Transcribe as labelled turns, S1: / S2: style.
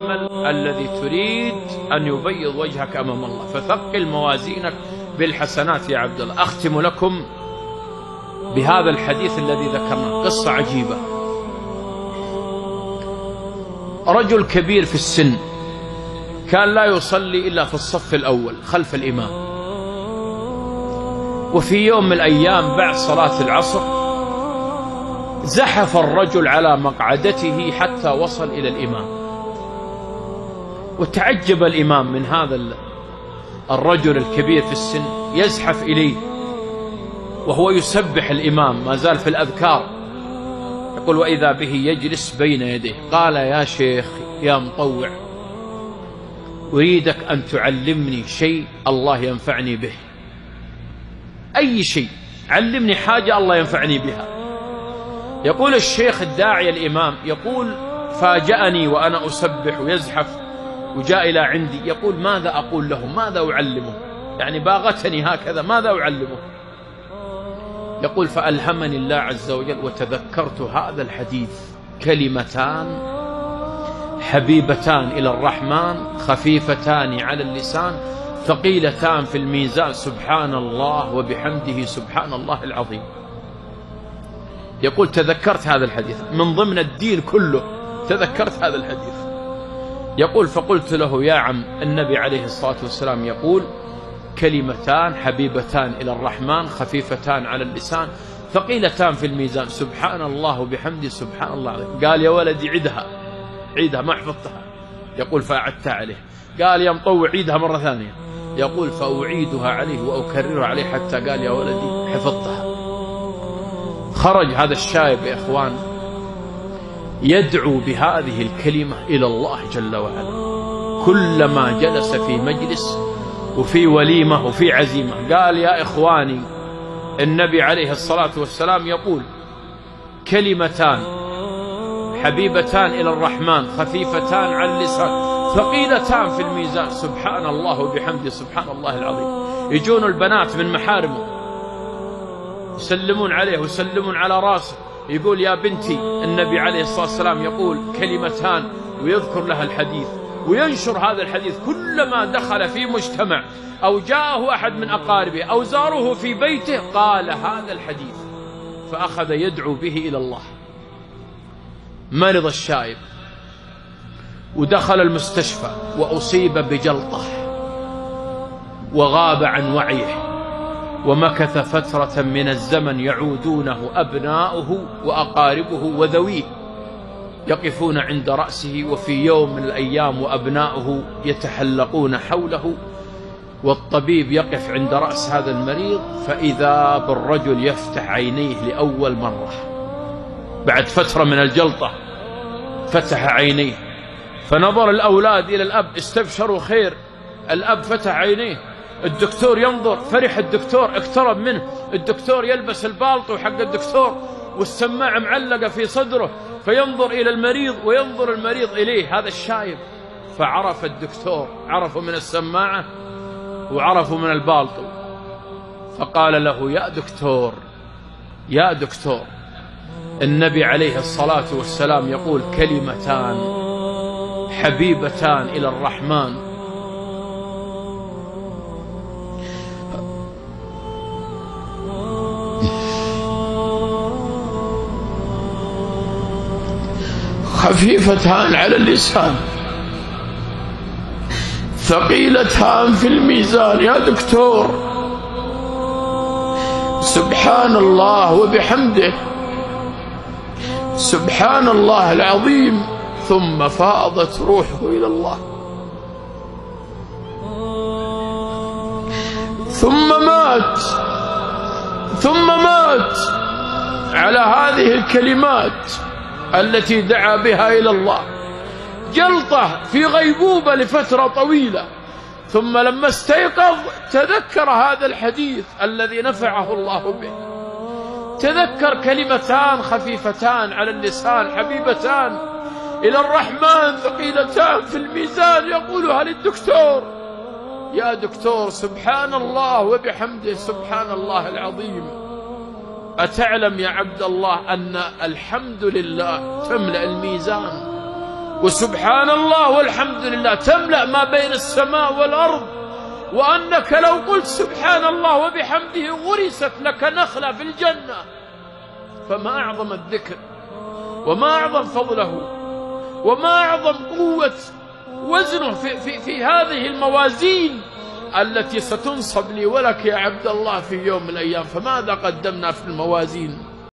S1: الذي تريد أن يبيض وجهك أمام الله، فثقل موازينك بالحسنات يا عبد الله. أختم لكم بهذا الحديث الذي ذكرناه، قصة عجيبة. رجل كبير في السن كان لا يصلي إلا في الصف الأول خلف الإمام، وفي يوم من الأيام بعد صلاة العصر زحف الرجل على مقعدته حتى وصل إلى الإمام، وتعجب الإمام من هذا الرجل الكبير في السن يزحف إليه وهو يسبح الإمام ما زال في الأذكار، يقول وإذا به يجلس بين يديه. قال يا شيخ يا مطوع، أريدك أن تعلمني شيء الله ينفعني به، أي شيء، علمني حاجة الله ينفعني بها. يقول الشيخ الداعي الإمام، يقول فاجأني وأنا أسبح ويزحف وجاء إلى عندي، يقول ماذا أقول له، ماذا أعلمه، يعني باغتني هكذا، ماذا أعلمه؟ يقول فألهمني الله عز وجل وتذكرت هذا الحديث، كلمتان حبيبتان إلى الرحمن خفيفتان على اللسان ثقيلتان في الميزان، سبحان الله وبحمده سبحان الله العظيم. يقول تذكرت هذا الحديث من ضمن الدين كله، تذكرت هذا الحديث. يقول فقلت له يا عم، النبي عليه الصلاة والسلام يقول كلمتان حبيبتان إلى الرحمن خفيفتان على اللسان ثقيلتان في الميزان، سبحان الله وبحمده سبحان الله العظيم. قال يا ولدي عيدها، عيدها ما حفظتها. يقول فأعدتها عليه. قال يا مطوع عيدها مرة ثانية. يقول فأعيدها عليه وأكررها عليه حتى قال يا ولدي حفظتها. خرج هذا الشايب يا إخوان يدعو بهذه الكلمة إلى الله جل وعلا، كلما جلس في مجلس وفي وليمة وفي عزيمة. قال يا إخواني، النبي عليه الصلاة والسلام يقول كلمتان حبيبتان إلى الرحمن خفيفتان على اللسان ثقيلتان في الميزان، سبحان الله وبحمده سبحان الله العظيم. يجون البنات من محارمه يسلمون عليه ويسلمون على راسه، يقول يا بنتي، النبي عليه الصلاة والسلام يقول كلمتان ويذكر لها الحديث وينشر هذا الحديث. كلما دخل في مجتمع أو جاءه أحد من أقاربه أو زاره في بيته قال هذا الحديث، فأخذ يدعو به إلى الله. مرض الشايب ودخل المستشفى وأصيب بجلطة وغاب عن وعيه، ومكث فترة من الزمن يعودونه أبناؤه وأقاربه وذويه يقفون عند رأسه، وفي يوم من الأيام وأبناؤه يتحلقون حوله، والطبيب يقف عند رأس هذا المريض فإذا بالرجل يفتح عينيه لأول مرة بعد فترة من الجلطة، فتح عينيه، فنظر الأولاد إلى الأب استبشروا خير. الأب فتح عينيه، الدكتور ينظر، فرح الدكتور، اقترب منه الدكتور يلبس البالطو حق الدكتور والسماعة معلقة في صدره، فينظر إلى المريض وينظر المريض إليه هذا الشايب. فعرف الدكتور، عرفوا من السماعة وعرفوا من البالطو، فقال له يا دكتور، يا دكتور، النبي عليه الصلاة والسلام يقول كلمتان حبيبتان إلى الرحمن خفيفتان على اللسان ثقيلتان في الميزان. يا دكتور، سبحان الله وبحمده سبحان الله العظيم. ثم فاضت روحه إلى الله، ثم مات على هذه الكلمات التي دعا بها إلى الله. جلطة في غيبوبة لفترة طويلة، ثم لما استيقظ تذكر هذا الحديث الذي نفعه الله به، تذكر كلمتان خفيفتان على اللسان حبيبتان إلى الرحمن ثقيلتان في الميزان، يقولها للدكتور يا دكتور، سبحان الله وبحمده سبحان الله العظيم. أتعلم يا عبد الله أن الحمد لله تملأ الميزان وسبحان الله والحمد لله تملأ ما بين السماء والأرض، وأنك لو قلت سبحان الله وبحمده غرست لك نخلة في الجنة. فما أعظم الذكر، وما أعظم فضله، وما أعظم قوة وزنه في هذه الموازين التي ستنصب لي ولك يا عبد الله في يوم من الأيام. فماذا قدمنا في الموازين؟